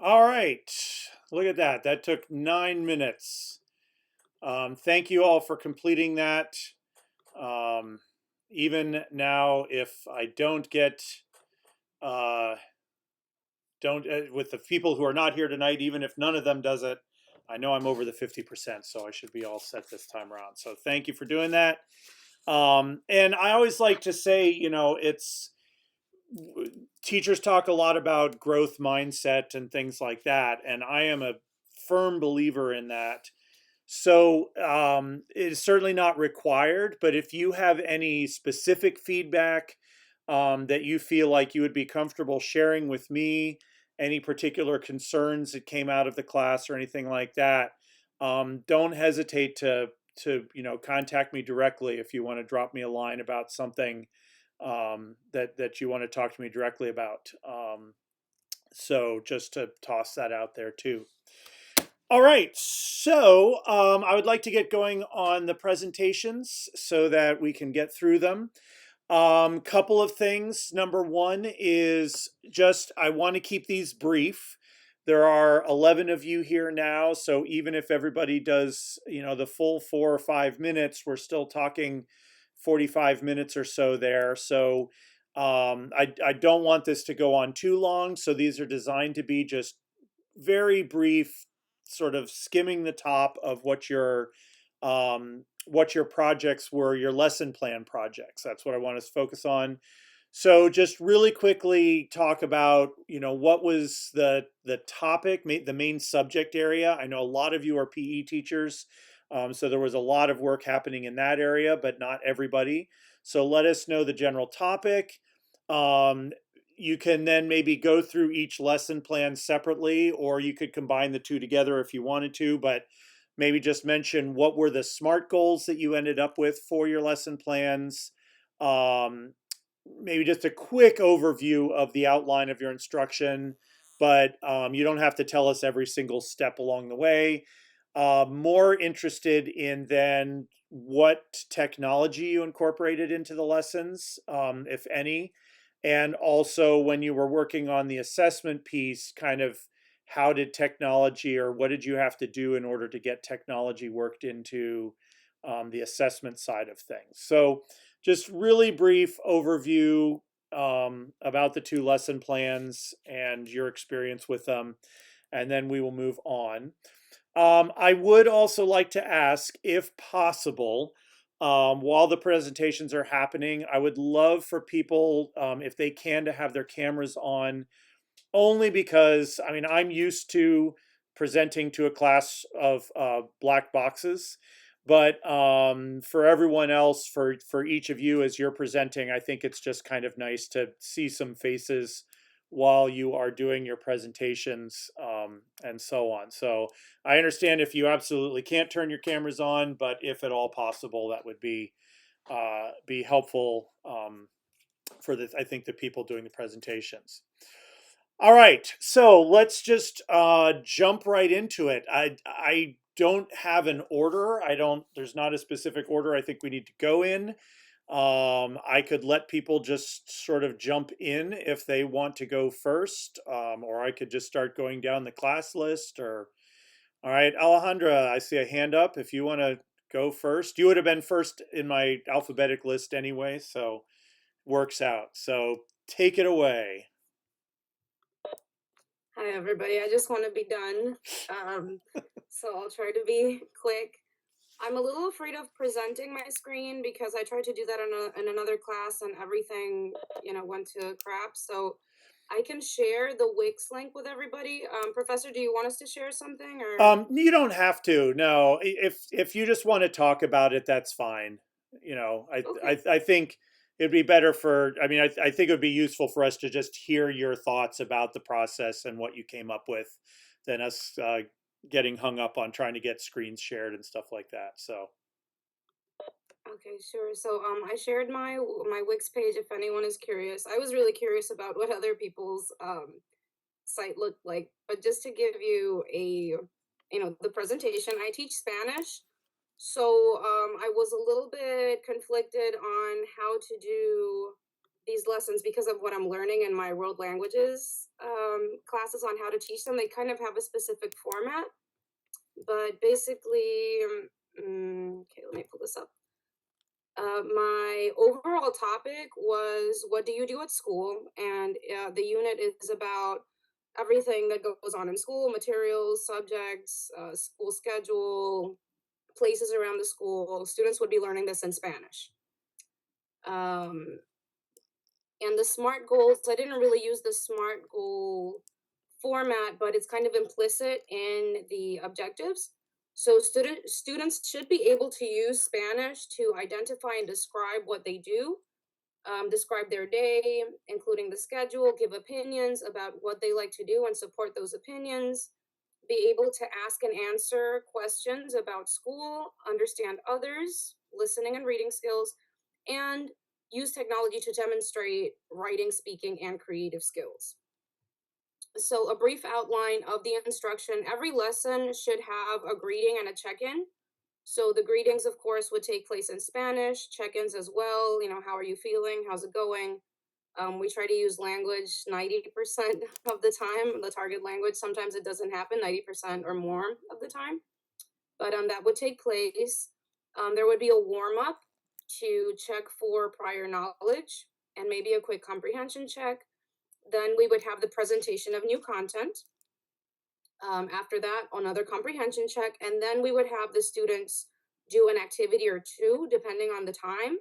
All right. Look at that. That took 9 minutes. Thank you all for completing that. Um, Even now, if I uh, don't, with the people who are not here tonight, even if none of them does it, I know I'm over the 50%, so I should be all set this time around. So thank you for doing that. And I always like to say, teachers talk a lot about growth mindset and things like that, and I am a firm believer in that. So it is certainly not required, but if you have any specific feedback that you feel like you would be comfortable sharing with me, any particular concerns that came out of the class or anything like that, don't hesitate to contact me directly if you want to drop me a line about something that you want to talk to me directly about. So just to toss that out there too. All right, so I would like to get going on the presentations so that we can get through them. Couple of things. Number one is just I want to keep these brief. There are 11 of you here now, so even if everybody does, the full 4 or 5 minutes, we're still talking 45 minutes or so there. So I don't want this to go on too long. So these are designed to be just very brief, sort of skimming the top of what your projects were, your lesson plan projects. That's what I want us to focus on. So just really quickly talk about, what was the topic, the main subject area. I know a lot of you are PE teachers, so there was a lot of work happening in that area, but not everybody. So let us know the general topic. Um, you can then maybe go through each lesson plan separately, or you could combine the two together if you wanted to, but maybe just mention what were the SMART goals that you ended up with for your lesson plans. Um, Maybe just a quick overview of the outline of your instruction, but you don't have to tell us every single step along the way. More interested in then what technology you incorporated into the lessons, if any, and also when you were working on the assessment piece, kind of how did technology or what did you have to do in order to get technology worked into the assessment side of things. So just really brief overview about the two lesson plans and your experience with them, and then we will move on. I would also like to ask, if possible, while the presentations are happening, I would love for people, if they can, to have their cameras on, only because, I mean, I'm used to presenting to a class of black boxes, but for everyone else, for each of you as you're presenting, I think it's just kind of nice to see some faces while you are doing your presentations, and so on. So I understand if you absolutely can't turn your cameras on, but if at all possible, that would be helpful, for I think the people doing the presentations. All right, so let's just jump right into it. I don't have an order. I don't. There's not a specific order I think we need to go in. I could let people just sort of jump in if they want to go first, or I could just start going down the class list. Or all right, Alejandra, I see a hand up. If you want to go first, you would have been first in my alphabetic list anyway, so works out. So take it away. Hi, everybody. I just want to be done. Um, so I'll try to be quick. I'm a little afraid of presenting my screen because I tried to do that in another class and everything, went to crap. So I can share the Wix link with everybody. Professor, do you want us to share something or? You don't have to. No, if you just want to talk about it, that's fine. Okay. I think it'd be better for. I mean, I think it would be useful for us to just hear your thoughts about the process and what you came up with, than us getting hung up on trying to get screens shared and stuff like that. So, Okay, sure. So I shared my Wix page if anyone is curious. I was really curious about what other people's site looked like. But just to give you the presentation, I teach Spanish. So I was a little bit conflicted on how to do these lessons, because of what I'm learning in my world languages classes on how to teach them, they kind of have a specific format. But basically, okay, let me pull this up. My overall topic was, what do you do at school? And the unit is about everything that goes on in school: materials, subjects, school schedule, places around the school. Students would be learning this in Spanish. Um, and the SMART goals, I didn't really use the SMART goal format, but it's kind of implicit in the objectives. So students should be able to use Spanish to identify and describe what they do, describe their day, including the schedule, give opinions about what they like to do and support those opinions, be able to ask and answer questions about school, understand others, listening and reading skills, and use technology to demonstrate writing, speaking, and creative skills. So, a brief outline of the instruction: every lesson should have a greeting and a check in. So, the greetings, of course, would take place in Spanish, check ins as well. You know, how are you feeling? How's it going? We try to use language 90% of the time, the target language. Sometimes it doesn't happen 90% or more of the time, but that would take place. There would be a warm up to check for prior knowledge and maybe a quick comprehension check. Then we would have the presentation of new content. After that, another comprehension check, and then we would have the students do an activity or two, depending on the time.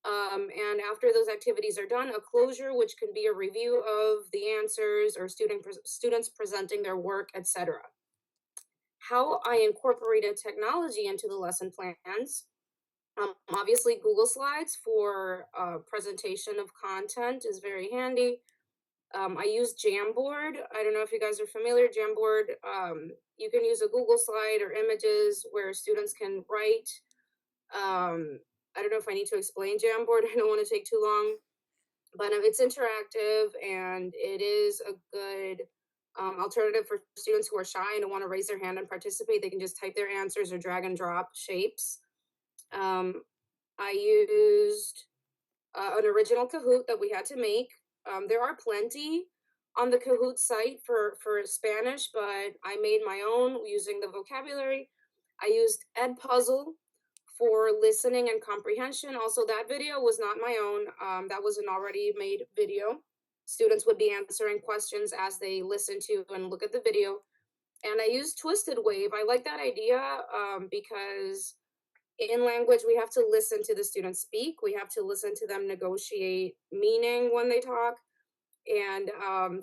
And after those activities are done, a closure, which can be a review of the answers or students presenting their work, etc. How I incorporated technology into the lesson plans. Obviously, Google Slides for presentation of content is very handy. I use Jamboard. I don't know if you guys are familiar. Jamboard, you can use a Google slide or images where students can write. I don't know if I need to explain Jamboard. I don't want to take too long, but it's interactive and it is a good alternative for students who are shy and don't want to raise their hand and participate. They can just type their answers or drag and drop shapes. Um, I used an original Kahoot that we had to make. There are plenty on the Kahoot site for Spanish, but I made my own using the vocabulary. I used Edpuzzle for listening and comprehension. Also, that video was not my own. That was an already made video. Students would be answering questions as they listen to and look at the video. And I used Twisted Wave. I like that idea because in language we have to listen to the students speak, we have to listen to them negotiate meaning when they talk, and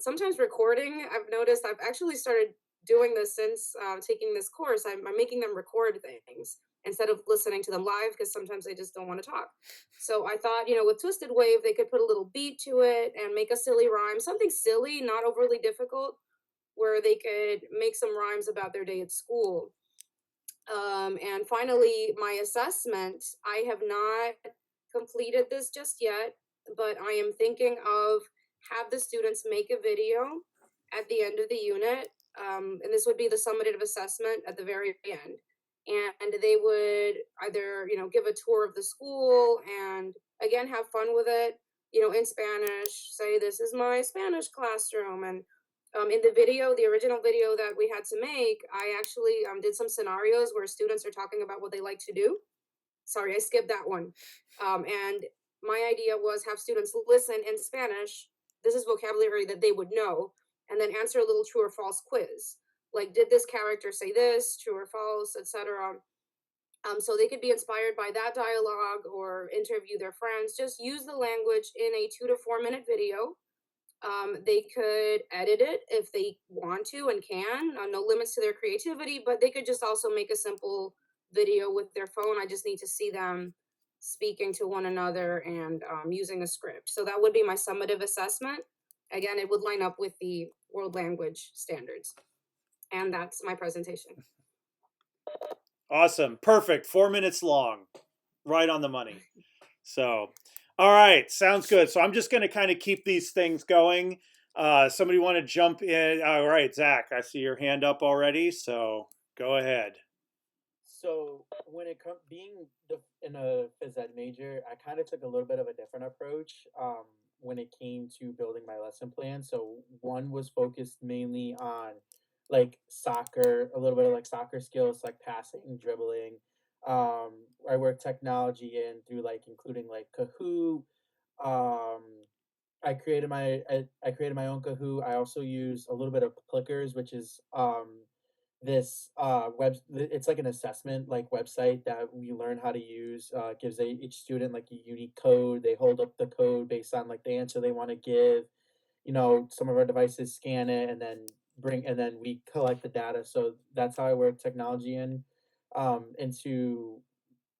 sometimes recording. I've noticed, I've actually started doing this since taking this course. I'm making them record things instead of listening to them live, because sometimes they just don't want to talk. So I thought, with Twisted Wave they could put a little beat to it and make a silly rhyme, something silly, not overly difficult, where they could make some rhymes about their day at school. And finally, my assessment. I have not completed this just yet, but I am thinking of have the students make a video at the end of the unit. And this would be the summative assessment at the very end. And they would either, give a tour of the school and again have fun with it, in Spanish, say, this is my Spanish classroom. And in the video, the original video that we had to make, I actually did some scenarios where students are talking about what they like to do. Sorry, I skipped that one. And my idea was have students listen in Spanish. This is vocabulary that they would know, and then answer a little true or false quiz. Like, did this character say this, true or false, etc. So they could be inspired by that dialogue or interview their friends. Just use the language in a 2 to 4 minute video. They could edit it if they want to and can, no limits to their creativity, but they could just also make a simple video with their phone. I just need to see them speaking to one another and using a script. So that would be my summative assessment. Again, it would line up with the world language standards. And that's my presentation. Awesome. Perfect. 4 minutes long. Right on the money. So, all right. Sounds good. So I'm just going to kind of keep these things going. Somebody want to jump in? All right, Zach, I see your hand up already. So go ahead. So when it comes in a phys ed major, I kind of took a little bit of a different approach. when it came to building my lesson plan. So one was focused mainly on like soccer, a little bit of like soccer skills, like passing, dribbling. I work technology in through like including like Kahoot. Um, I created my own Kahoot. I also use a little bit of Plickers, which is this it's like an assessment like website that we learn how to use. Gives each student like a unique code. They hold up the code based on like the answer they want to give. You know, some of our devices scan it and then we collect the data. So that's how I work technology into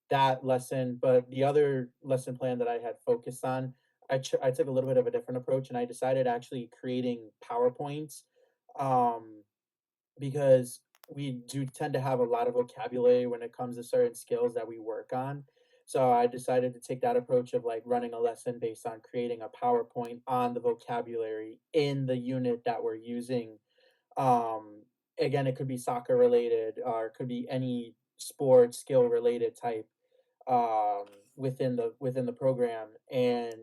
that lesson. But the other lesson plan that I had focused on, I took a little bit of a different approach, and I decided actually creating PowerPoints, um, because we do tend to have a lot of vocabulary when it comes to certain skills that we work on. So I decided to take that approach of like running a lesson based on creating a PowerPoint on the vocabulary in the unit that we're using. um Again, it could be soccer related, or it could be any sport skill related type, um, within the program. And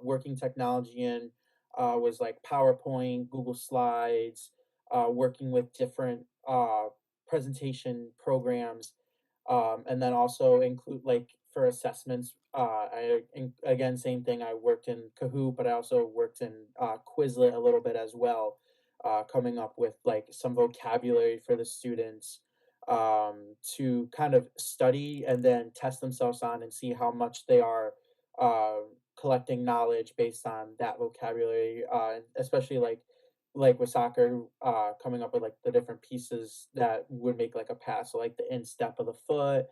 working technology in was like PowerPoint, Google Slides, working with different presentation programs, and then also include like for assessments. Again, same thing. I worked in Kahoot, but I also worked in Quizlet a little bit as well, coming up with like some vocabulary for the students, to kind of study and then test themselves on and see how much they are uh, collecting knowledge based on that vocabulary, especially like with soccer, coming up with like the different pieces that would make like a pass, so like the instep of the foot,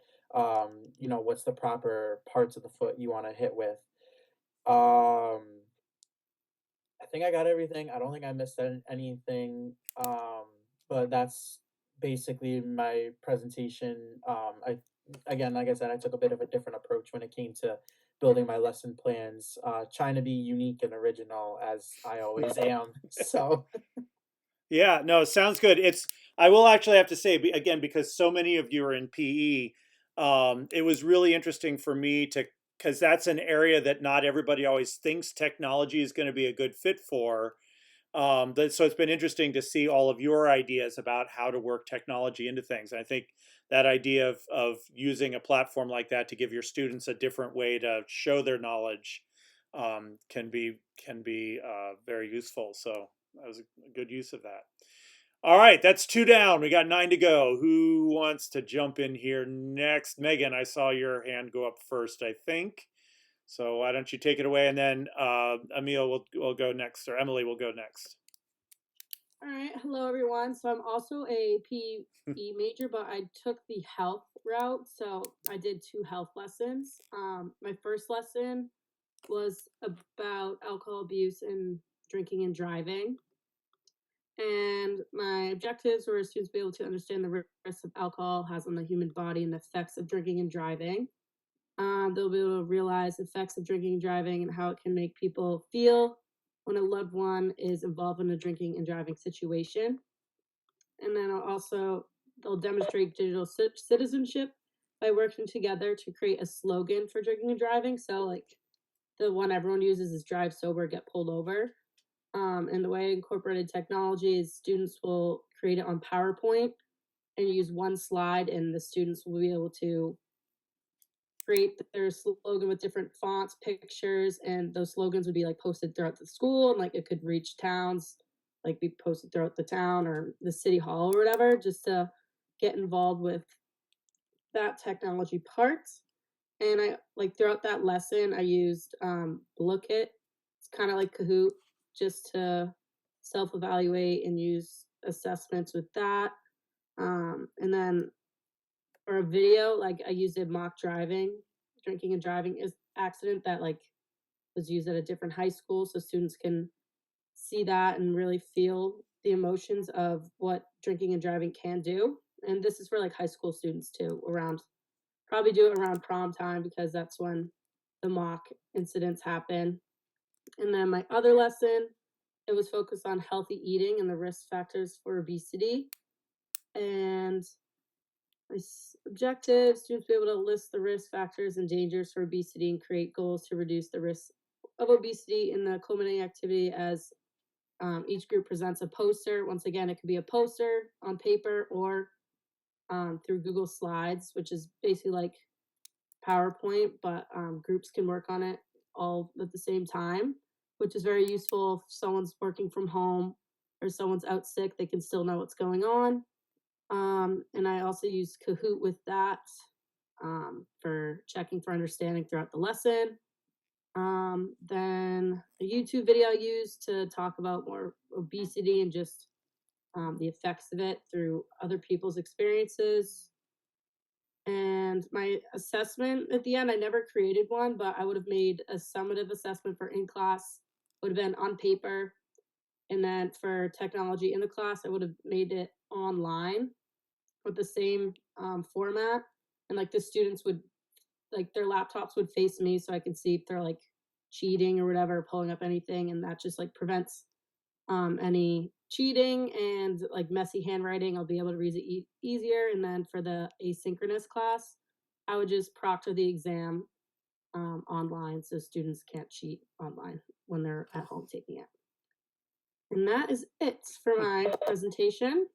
you know, what's the proper parts of the foot you want to hit with. um I think I got everything. I don't think I missed anything. But that's basically my presentation. I Again, like I said, I took a bit of a different approach when it came to building my lesson plans, trying to be unique and original as I always am. So Yeah, no, sounds good. I will actually have to say again, because so many of you are in PE, it was really interesting for me to, because that's an area that not everybody always thinks technology is going to be a good fit for. So it's been interesting to see all of your ideas about how to work technology into things. And I think that idea of using a platform like that to give your students a different way to show their knowledge, can be very useful. So that was a good use of that. All right, that's two down. We got nine to go. Who wants to jump in here next? Megan, I saw your hand go up first, I think. So why don't you take it away, and then Emil will go next, or Emily will go next. All right, hello everyone. So I'm also a PE major, but I took the health route. So I did 2 health lessons. My first lesson was about alcohol abuse and drinking and driving. And my objectives were students be able to understand the risks of alcohol has on the human body and the effects of drinking and driving. They'll be able to realize the effects of drinking and driving and how it can make people feel when a loved one is involved in a drinking and driving situation. And then also they'll demonstrate digital citizenship by working together to create a slogan for drinking and driving. So like the one everyone uses is drive sober, get pulled over. And the way I incorporated technology is students will create it on PowerPoint and use one slide, and the students will be able to create their slogan with different fonts, pictures, and those slogans would be like posted throughout the school, and like it could reach towns, like be posted throughout the town or the city hall or whatever, just to get involved with that technology part. And I like throughout that lesson, I used Look It. It's kind of like Kahoot, just to self-evaluate and use assessments with that. And then for a video, like I used a mock drinking and driving is accident that like was used at a different high school, so students can see that and really feel the emotions of what drinking and driving can do. And this is for like high school students too, around probably do it around prom time because that's when the mock incidents happen. And then my other lesson, it was focused on healthy eating and the risk factors for obesity. And my objective, students be able to list the risk factors and dangers for obesity and create goals to reduce the risk of obesity in the culminating activity as each group presents a poster. Once again, it could be a poster on paper or through Google Slides, which is basically like PowerPoint, but groups can work on it all at the same time, which is very useful if someone's working from home or someone's out sick, they can still know what's going on. And I also use Kahoot with that for checking for understanding throughout the lesson. Then a YouTube video I use to talk about more obesity and just the effects of it through other people's experiences. And my assessment at the end, I never created one, but I would have made a summative assessment for in class, would have been on paper. And then for technology in the class, I would have made it online with the same format. And like the students would, like their laptops would face me so I can see if they're like cheating or whatever, pulling up anything. And that just like prevents any cheating and like messy handwriting. I'll be able to read it easier. And then for the asynchronous class, I would just proctor the exam online so students can't cheat online when they're at home taking it. And that is it for my presentation.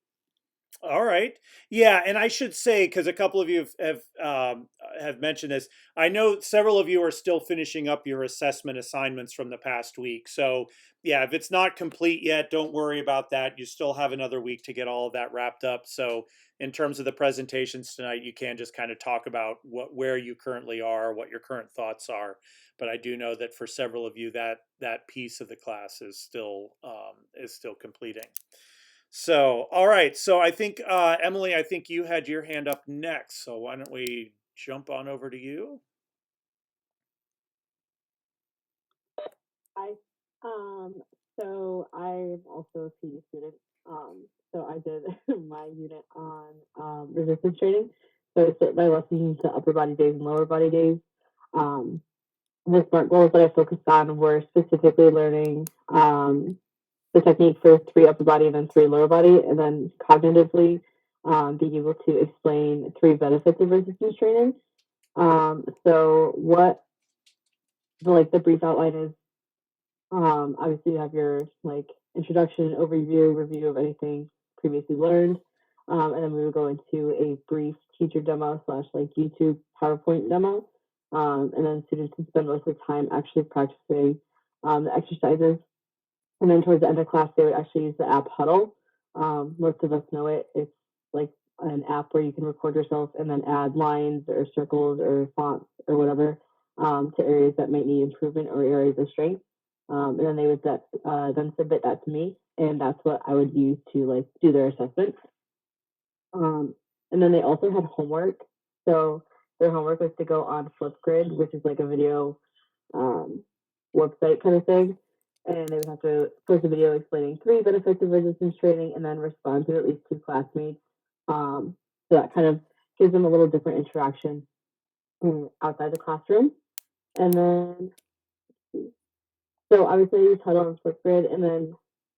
All right. Yeah, and I should say, because a couple of you have mentioned this, I know several of you are still finishing up your assessment assignments from the past week. So yeah, if it's not complete yet, don't worry about that. You still have another week to get all of that wrapped up. So in terms of the presentations tonight, you can just kind of talk about where you currently are, what your current thoughts are. But I do know that for several of you, that piece of the class is still completing. So, all right. So I think, Emily, I think you had your hand up next. So why don't we jump on over to you? Hi. So I'm also a PE student. So I did my unit on resistance training. So I split my lessons into upper body days and lower body days. Um, the SMART goals that I focused on were specifically learning the technique for 3 upper body and then 3 lower body, and then cognitively being able to explain 3 benefits of resistance training. So what the brief outline is, obviously you have your like introduction, overview, review of anything previously learned, and then we would go into a brief teacher demo slash like YouTube PowerPoint demo, and then students can spend most of the time actually practicing the exercises. And then towards the end of class, they would actually use the app Huddle. Most of us know it. It's like an app where you can record yourself and then add lines or circles or fonts or whatever to areas that might need improvement or areas of strength. And then they would then submit that to me, and that's what I would use to like do their assessment. And then they also had homework. So their homework was to go on Flipgrid, which is like a video website kind of thing. And they would have to post a video explaining 3 benefits of resistance training and then respond to at least 2 classmates. So that kind of gives them a little different interaction outside the classroom. And then, so obviously I use Huddle and Flipgrid. And then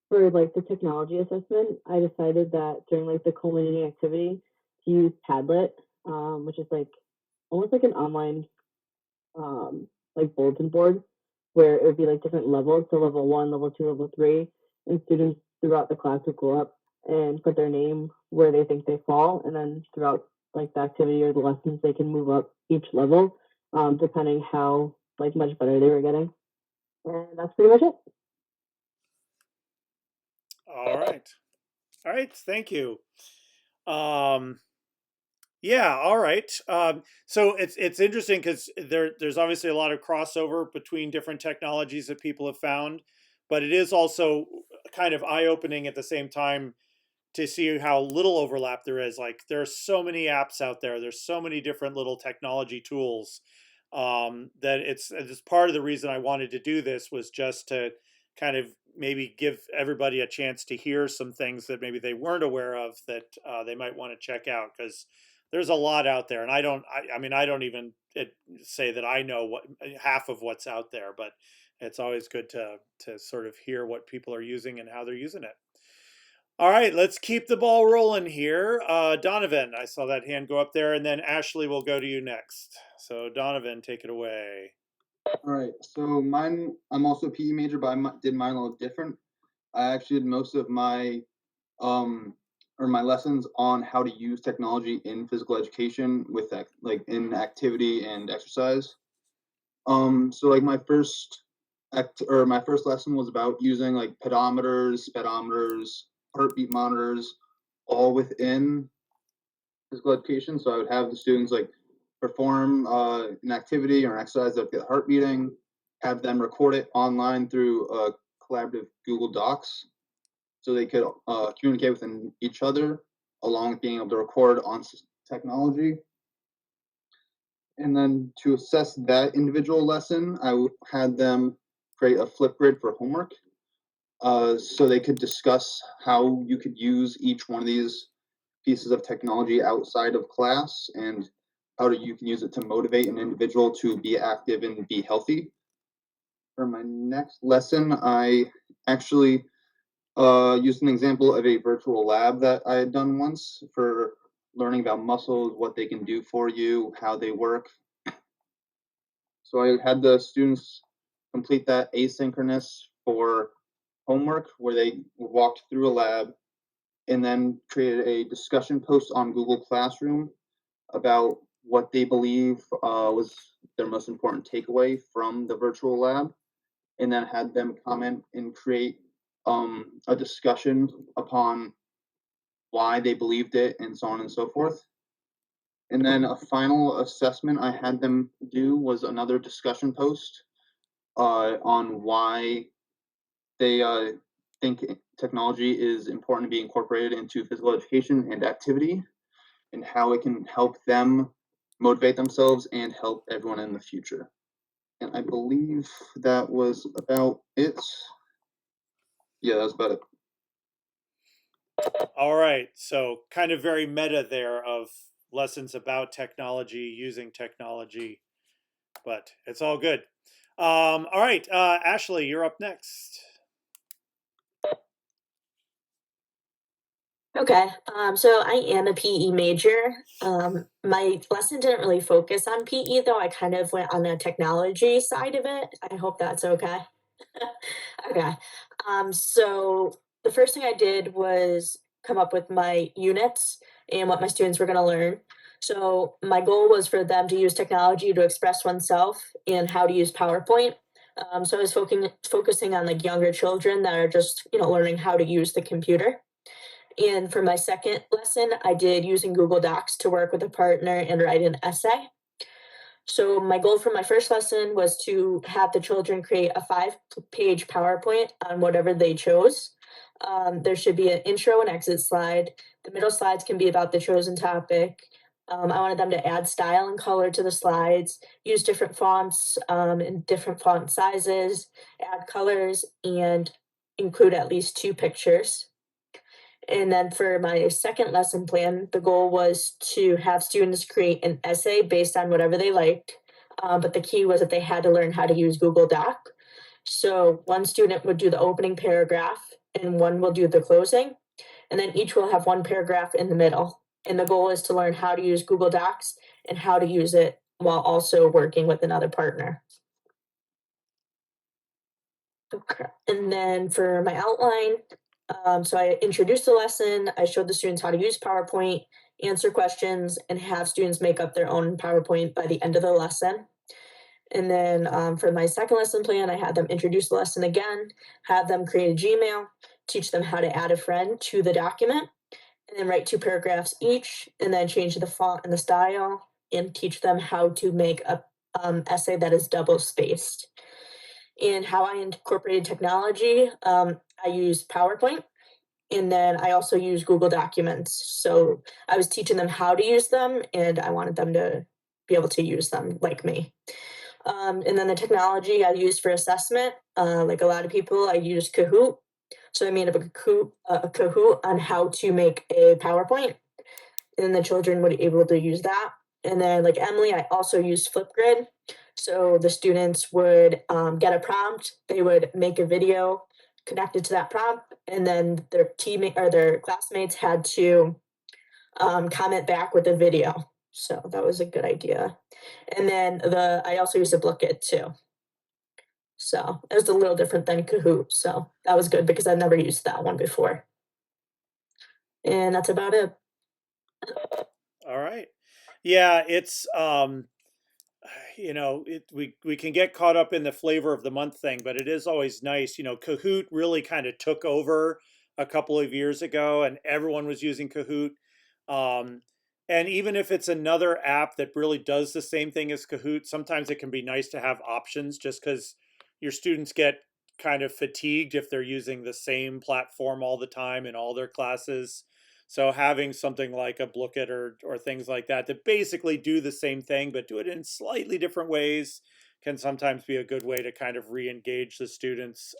for like the technology assessment, I decided that during like the culminating activity to use Padlet, which is like almost like an online like bulletin board where it would be like different levels, so level 1, level 2, level 3, and students throughout the class would go up and put their name where they think they fall, and then throughout like the activity or the lessons, they can move up each level depending how like much better they were getting. And that's pretty much it. All right. All right. Thank you. Yeah. All right. So it's interesting because there's obviously a lot of crossover between different technologies that people have found, but it is also kind of eye-opening at the same time to see how little overlap there is. Like there are so many apps out there. There's so many different little technology tools that it's part of the reason I wanted to do this was just to kind of maybe give everybody a chance to hear some things that maybe they weren't aware of that they might want to check out because there's a lot out there, and I mean I don't even say that I know what half of what's out there, but it's always good to sort of hear what people are using and how they're using it. All right, let's keep the ball rolling here. Donovan, I saw that hand go up there, and then Ashley will go to you next. So Donovan, take it away. All right, so I'm also a PE major, but did mine a little different. I actually did most of my um my lessons on how to use technology in physical education with like in activity and exercise. So like my first lesson was about using like pedometers, speedometers, heartbeat monitors, all within physical education. So I would have the students like perform an activity or an exercise that get heart beating, have them record it online through collaborative Google Docs, so they could communicate with each other, along with being able to record on technology. And then to assess that individual lesson, had them create a Flipgrid for homework, so they could discuss how you could use each one of these pieces of technology outside of class and how you can use it to motivate an individual to be active and be healthy. For my next lesson, I actually used an example of a virtual lab that I had done once for learning about muscles, what they can do for you, how they work. So I had the students complete that asynchronous for homework where they walked through a lab and then created a discussion post on Google Classroom about what they believe was their most important takeaway from the virtual lab, and then had them comment and create a discussion upon why they believed it, and so on and so forth. And then a final assessment I had them do was another discussion post on why they think technology is important to be incorporated into physical education and activity, and how it can help them motivate themselves and help everyone in the future. And I believe that was about it. Yeah, that was about it. All right. So kind of very meta there of lessons about technology, using technology, but it's all good. All right, Ashley, you're up next. Okay, so I am a PE major. My lesson didn't really focus on PE though. I kind of went on the technology side of it. I hope that's okay. Okay. So the first thing I did was come up with my units and what my students were going to learn. So my goal was for them to use technology to express oneself and how to use PowerPoint. So I was focusing on like younger children that are just learning how to use the computer. And for my second lesson, I did using Google Docs to work with a partner and write an essay. So my goal for my first lesson was to have the children create a 5-page PowerPoint on whatever they chose. There should be an intro and exit slide. The middle slides can be about the chosen topic. I wanted them to add style and color to the slides, use different fonts and different font sizes, add colors, and include at least 2 pictures. And then for my second lesson plan, the goal was to have students create an essay based on whatever they liked. But the key was that they had to learn how to use Google Doc. So one student would do the opening paragraph and one will do the closing. And then each will have one paragraph in the middle. And the goal is to learn how to use Google Docs and how to use it while also working with another partner. Okay. And then for my outline, so I introduced the lesson, I showed the students how to use PowerPoint, answer questions, and have students make up their own PowerPoint by the end of the lesson. And then for my second lesson plan, I had them introduce the lesson again, have them create a Gmail, teach them how to add a friend to the document, and then write 2 paragraphs each, and then change the font and the style, and teach them how to make a essay that is double spaced. And how I incorporated technology, I used PowerPoint, and then I also use Google Documents. So I was teaching them how to use them, and I wanted them to be able to use them like me. And then the technology I used for assessment, like a lot of people, I used Kahoot. So I made up a Kahoot on how to make a PowerPoint, and the children would be able to use that. And then, like Emily, I also used Flipgrid. So the students would get a prompt, they would make a video connected to that prompt, and then their teammate or their classmates had to comment back with a video. So that was a good idea. And then I also used a Bookit too. So it was a little different than Kahoot. So that was good because I've never used that one before. And that's about it. All right. Yeah, it's we can get caught up in the flavor of the month thing, but it is always nice. Kahoot really kind of took over a couple of years ago, and everyone was using Kahoot. Um, and even if it's another app that really does the same thing as Kahoot, sometimes it can be nice to have options, just because your students get kind of fatigued if they're using the same platform all the time in all their classes. So having something like a Blooket or things like that basically do the same thing but do it in slightly different ways can sometimes be a good way to kind of re-engage the students,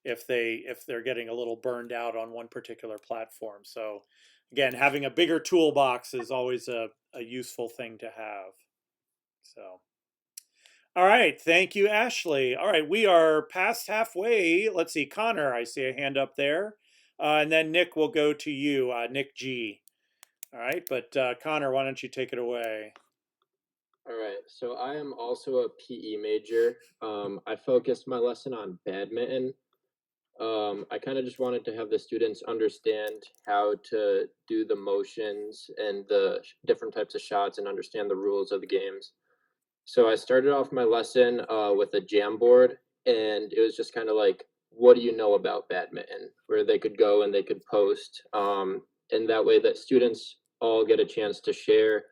if they're getting a little burned out on one particular platform. So again, having a bigger toolbox is always a useful thing to have. So all right, thank you, Ashley. All right, we are past halfway. Let's see, Connor, I see a hand up there. And then Nick will go to you, Nick G. All right, but Connor, why don't you take it away? All right, so I am also a PE major. I focused my lesson on badminton. I kind of just wanted to have the students understand how to do the motions and the different types of shots and understand the rules of the games. So I started off my lesson with a jam board, and it was just kind of like, what do you know about badminton? Where they could go and they could post, and that way that students all get a chance to share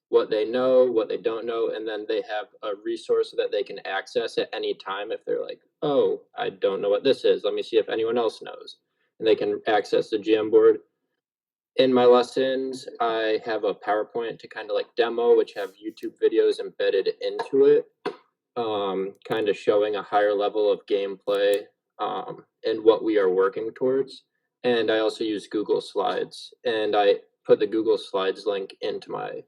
what they know, what they don't know, and then they have a resource that they can access at any time if they're like, oh, I don't know what this is. Let me see if anyone else knows. And they can access the Jamboard. In my lessons, I have a PowerPoint to kind of like demo, which have YouTube videos embedded into it, kind of showing a higher level of gameplay and what we are working towards. And I also use Google Slides, and I put the Google Slides link into my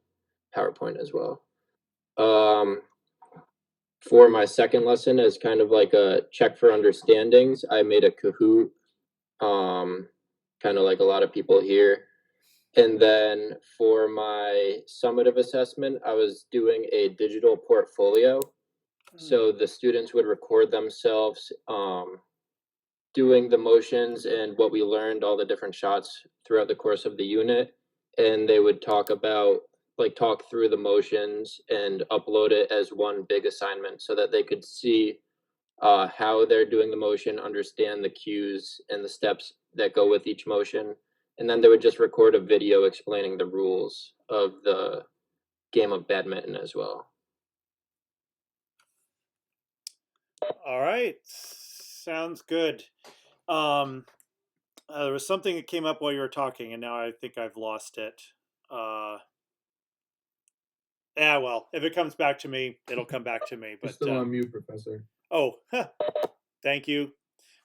PowerPoint as well. For my second lesson, as kind of like a check for understandings, I made a Kahoot, kind of like a lot of people here. And then for my summative assessment, I was doing a digital portfolio. So the students would record themselves doing the motions and what we learned, all the different shots throughout the course of the unit. And they would talk through the motions and upload it as one big assignment so that they could see how they're doing the motion, understand the cues and the steps that go with each motion. And then they would just record a video explaining the rules of the game of badminton as well. All right, sounds good. There was something that came up while you were talking, and now I think I've lost it. Yeah, well, if it comes back to me, it'll come back to me. You're But still on mute, Professor. oh, thank you.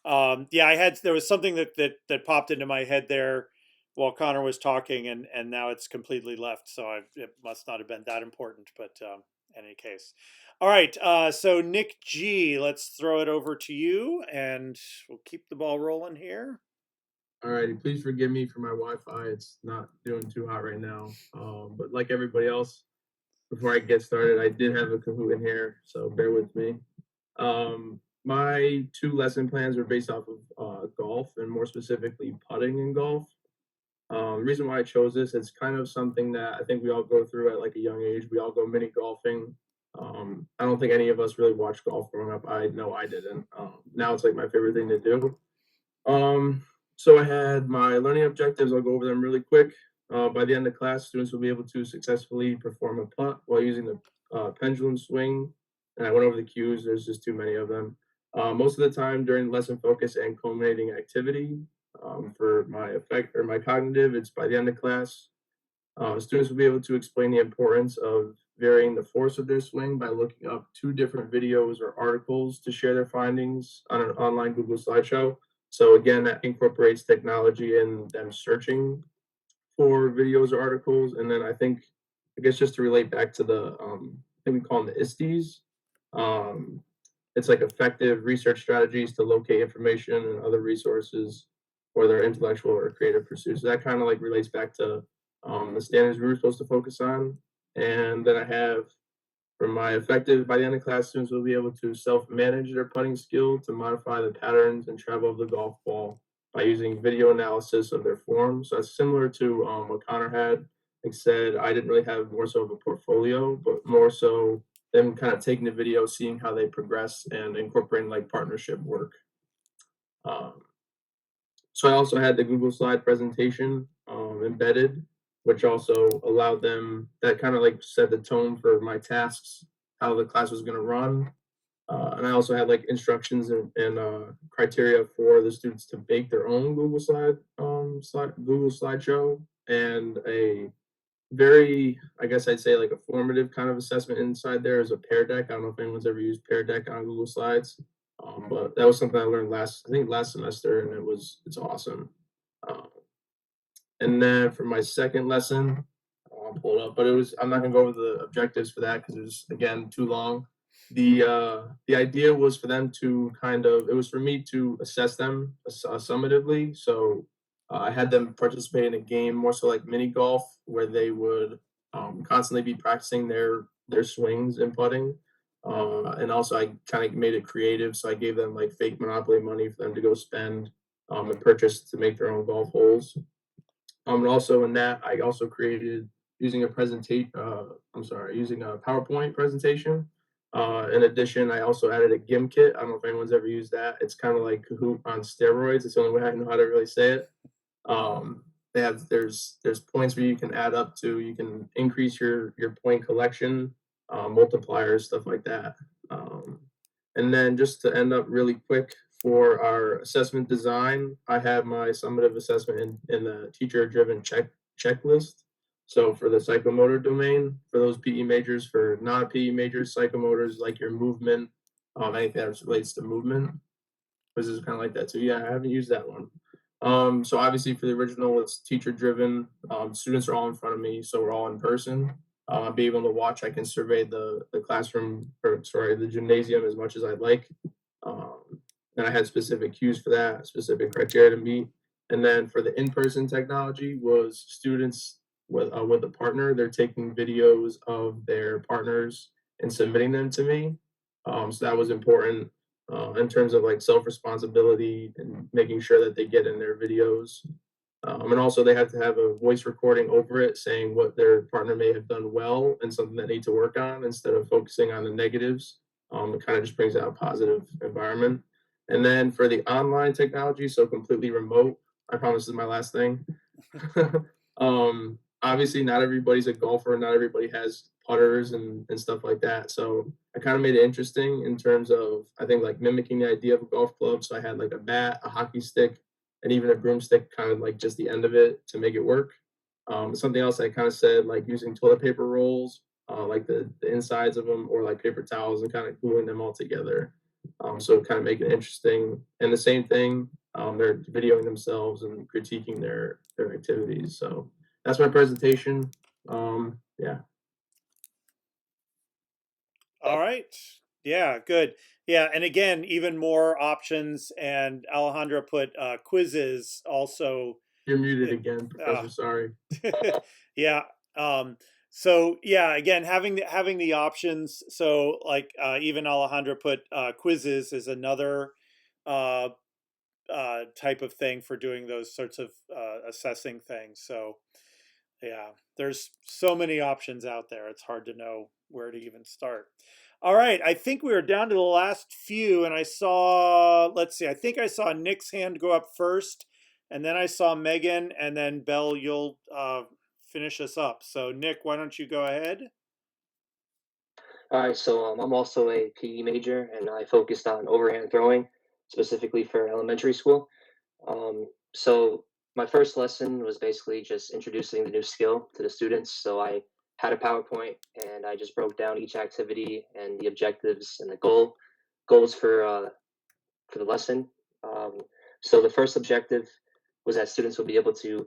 Yeah, there was something that popped into my head there while Connor was talking, and now it's completely left. So it must not have been that important. But in any case, all right. So Nick G, let's throw it over to you, and we'll keep the ball rolling here. Alrighty, please forgive me for my Wi-Fi. It's not doing too hot right now. But like everybody else, before I get started, I did have a Kahoot in here, so bear with me. My two lesson plans are based off of golf, and more specifically putting in golf. The reason why I chose this, it's kind of something that I think we all go through at like a young age. We all go mini golfing. I don't think any of us really watched golf growing up. I know I didn't. Now it's like my favorite thing to do. So I had my learning objectives. I'll go over them really quick. By the end of class, students will be able to successfully perform a putt while using the pendulum swing. And I went over the cues. There's just too many of them. Most of the time during lesson focus and culminating activity, for my cognitive, it's by the end of class. Students will be able to explain the importance of varying the force of their swing by looking up 2 different videos or articles to share their findings on an online Google slideshow. So again, that incorporates technology and them searching for videos or articles. And then I guess just to relate back to the, I think we call them the ISTEs. It's like effective research strategies to locate information and other resources for their intellectual or creative pursuits. So that kind of like relates back to the standards we were supposed to focus on. And then I have For my effective, by the end of class, students will be able to self-manage their putting skill to modify the patterns and travel of the golf ball by using video analysis of their form. So that's similar to what Connor had. Like said, I didn't really have more so of a portfolio, but more so them kind of taking the video, seeing how they progress, and incorporating like partnership work. Um, so I also had the Google Slide presentation embedded, which also allowed them, that kind of like set the tone for my tasks, how the class was going to run. And I also had like instructions and criteria for the students to make their own Google slideshow, and a very, I guess I'd say like a formative kind of assessment inside there is a Pear Deck. I don't know if anyone's ever used Pear Deck on Google Slides, but that was something I learned I think last semester, and it's awesome. Um, and then for my second lesson, I'll pull it up, but I'm not gonna go over the objectives for that because it was again too long. The idea was for them to it was for me to assess them summatively. So I had them participate in a game more so like mini golf, where they would constantly be practicing their swings and putting. And also I kind of made it creative, so I gave them like fake Monopoly money for them to go spend and purchase to make their own golf holes. And also in that, I also created using a using a PowerPoint presentation. In addition, I also added a GIM kit. I don't know if anyone's ever used that. It's kind of like Kahoot on steroids. It's the only way I know how to really say it. There's points where you can add up to. You can increase your point collection, multipliers, stuff like that. And then just to end up really quick, for our assessment design, I have my summative assessment in the teacher-driven checklist. So for the psychomotor domain, for those PE majors, for non-PE majors, psychomotors like your movement, anything that relates to movement. This is kind of like that. So yeah, I haven't used that one. So obviously for the original, it's teacher-driven. Students are all in front of me, so we're all in person. Be able to watch. I can survey the classroom, or sorry, the gymnasium as much as I'd like. And I had specific cues for that, specific criteria to meet. And then for the in-person technology was students with a partner. They're taking videos of their partners and submitting them to me. So that was important in terms of like self-responsibility and making sure that they get in their videos. And also they have to have a voice recording over it saying what their partner may have done well and something that they need to work on instead of focusing on the negatives. It kind of just brings out a positive environment. And then for the online technology, so completely remote, I promise this is my last thing. Obviously, not everybody's a golfer. Not everybody has putters and stuff like that. So I kind of made it interesting in terms of, I think, like mimicking the idea of a golf club. So I had like a bat, a hockey stick, and even a broomstick, kind of like just the end of it to make it work. Something else I kind of said, like using toilet paper rolls, like the insides of them, or like paper towels, and kind of gluing them all together. So kind of make it interesting. And the same thing, they're videoing themselves and critiquing their activities. So that's my presentation. Yeah. All right. Yeah, good. Yeah, and again, even more options. And Alejandra put quizzes also. You're muted again, Professor. Sorry. Yeah. So yeah, again, having the options. So like even Alejandra put quizzes is another uh, type of thing for doing those sorts of assessing things. So yeah, there's so many options out there. It's hard to know where to even start. All right, I think we are down to the last few, and I saw, let's see, I think I saw Nick's hand go up first, and then I saw Megan, and then Belle, you'll finish us up. So Nick, why don't you go ahead? All right, so I'm also a PE major, and I focused on overhand throwing, specifically for elementary school. So my first lesson was basically just introducing the new skill to the students. So I had a PowerPoint, and I just broke down each activity and the objectives and the goals for the lesson. So the first objective was that students would be able to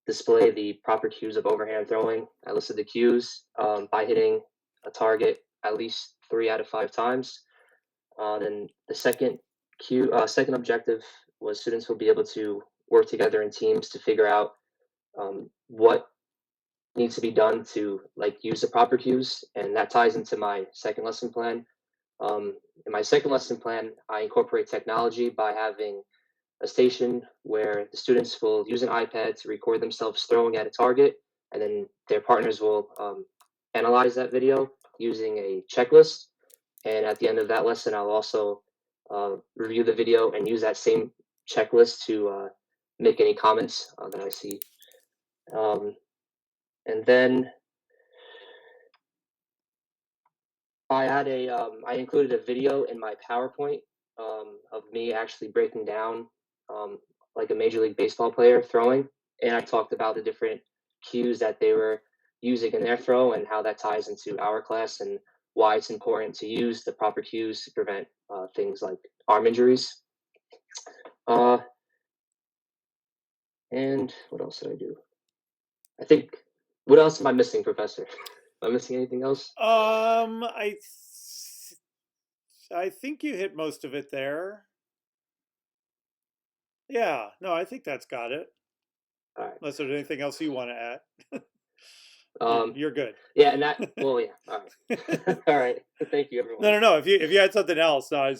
display the proper cues of overhand throwing. I listed the cues by hitting a target at least 3 out of 5 times. Then the second objective was students will be able to work together in teams to figure out what needs to be done to like use the proper cues, and that ties into my second lesson plan. In my second lesson plan, I incorporate technology by having a station where the students will use an iPad to record themselves throwing at a target, and then their partners will analyze that video using a checklist. And at the end of that lesson, I'll also review the video and use that same checklist to make any comments that I see. And then I included a video in my PowerPoint of me actually breaking down like a Major League Baseball player throwing, and I talked about the different cues that they were using in their throw and how that ties into our class and why it's important to use the proper cues to prevent things like arm injuries. And what else did I do? I think, what else am I missing, Professor? Am I missing anything else? I think you hit most of it there. Yeah, no, I think that's got it. All right. Unless there's anything else you want to add. You're good. Yeah, and that. Well, yeah. All right. All right. Thank you, everyone. No. If you had something else, no,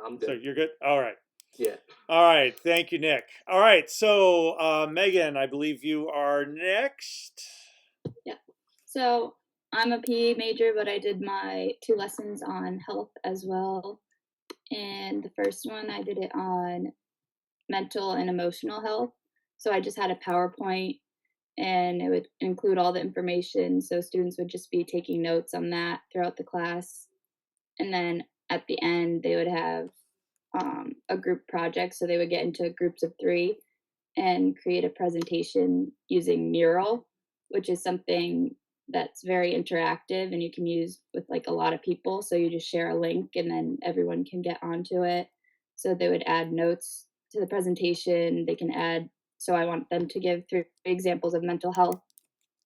I'm good. So you're good. All right. Yeah. All right. Thank you, Nick. All right. So Megan, I believe you are next. Yeah. So I'm a PE major, but I did my 2 lessons on health as well. And the first one, I did it on mental and emotional health. So I just had a PowerPoint and it would include all the information. So students would just be taking notes on that throughout the class. And then at the end, they would have a group project. So they would get into groups of 3 and create a presentation using Mural, which is something that's very interactive and you can use with like a lot of people. So you just share a link and then everyone can get onto it. So they would add notes to the presentation. They can add, so I want them to give 3 examples of mental health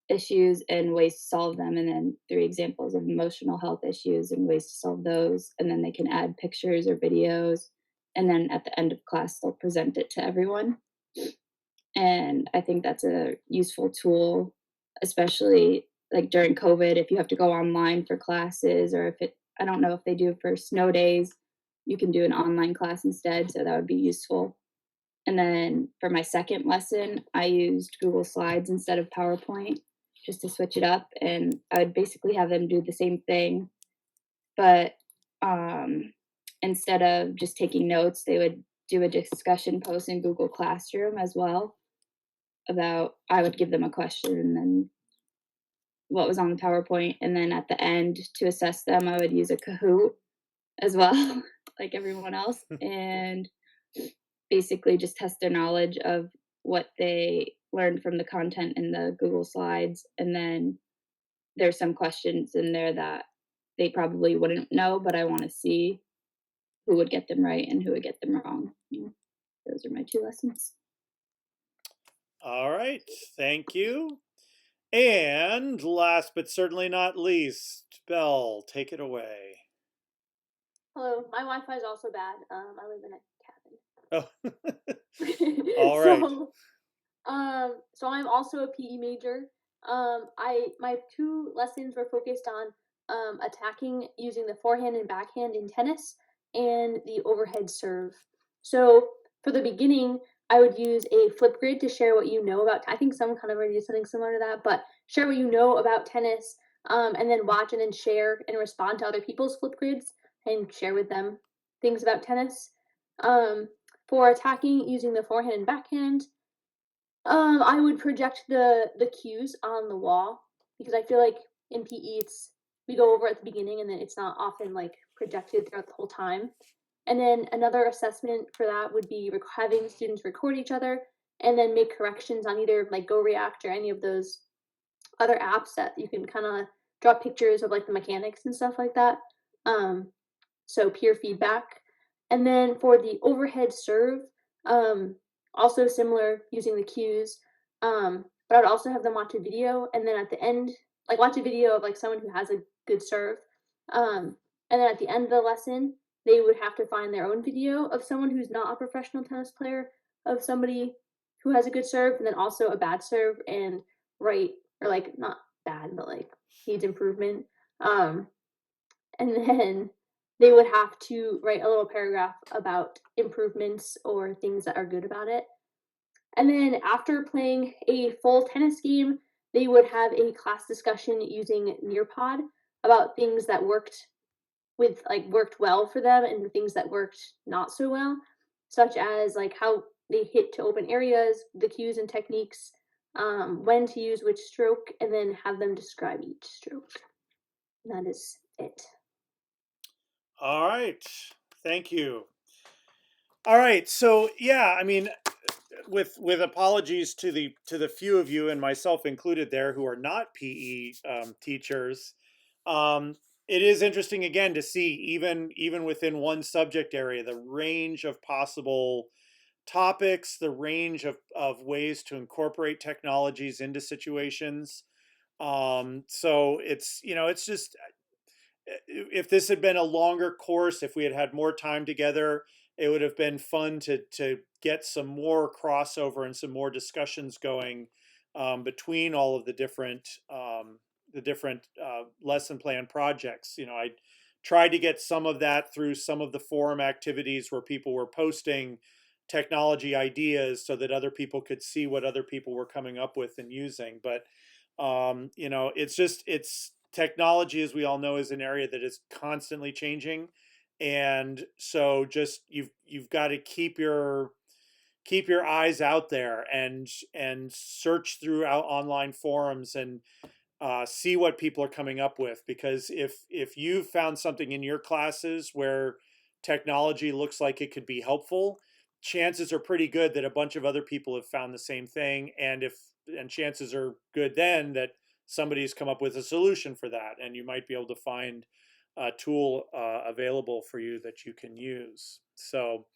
issues and ways to solve them, and then 3 examples of emotional health issues and ways to solve those. And then they can add pictures or videos. And then at the end of class, they'll present it to everyone. And I think that's a useful tool, especially like during COVID, if you have to go online for classes, or I don't know if they do for snow days, you can do an online class instead. So that would be useful. And then for my second lesson, I used Google Slides instead of PowerPoint just to switch it up. And I would basically have them do the same thing, but instead of just taking notes, they would do a discussion post in Google Classroom as well about, I would give them a question and then what was on the PowerPoint. And then at the end to assess them, I would use a Kahoot as well, like everyone else, and basically just test their knowledge of what they learned from the content in the Google Slides. And then there's some questions in there that they probably wouldn't know, but I want to see who would get them right and who would get them wrong. Those are my 2 lessons. All right. Thank you. And last but certainly not least, Belle, take it away. Hello, my Wi-Fi is also bad. I live in a cabin. Oh. All right. So I'm also a PE major. My 2 lessons were focused on attacking using the forehand and backhand in tennis and the overhead serve. So for the beginning, I would use a flip grid to share what you know about. I think someone kind of already did something similar to that, but share what you know about tennis, and then watch and then share and respond to other people's flip grids and share with them things about tennis. For attacking using the forehand and backhand, I would project the cues on the wall because I feel like in PE we go over at the beginning and then it's not often like projected throughout the whole time. And then another assessment for that would be having students record each other and then make corrections on either like Go React or any of those other apps that you can kind of draw pictures of like the mechanics and stuff like that. So peer feedback. And then for the overhead serve, also similar using the cues. But I would also have them watch a video and then at the end, like watch a video of like someone who has a good serve. And then at the end of the lesson, they would have to find their own video of someone who's not a professional tennis player, of somebody who has a good serve, and then also a bad serve, and write, or like not bad, but like needs improvement. Um, and then they would have to write a little paragraph about improvements or things that are good about it. And then after playing a full tennis game, they would have a class discussion using Nearpod about things that worked well for them and the things that worked not so well, such as like how they hit to open areas, the cues and techniques, when to use which stroke, and then have them describe each stroke. And that is it. All right. Thank you. All right. So yeah, I mean, with apologies to the few of you and myself included there who are not PE teachers, um, it is interesting again to see even within one subject area the range of possible topics, the range of ways to incorporate technologies into situations. So it's it's just if this had been a longer course, if we had had more time together, it would have been fun to get some more crossover and some more discussions going between all of the different lesson plan projects. I tried to get some of that through some of the forum activities where people were posting technology ideas so that other people could see what other people were coming up with and using. But it's technology, as we all know, is an area that is constantly changing, and so just you've got to keep your eyes out there and search throughout online forums and see what people are coming up with, because if you've found something in your classes where technology looks like it could be helpful, chances are pretty good that a bunch of other people have found the same thing, and chances are good then that somebody's come up with a solution for that, and you might be able to find a tool available for you that you can use. So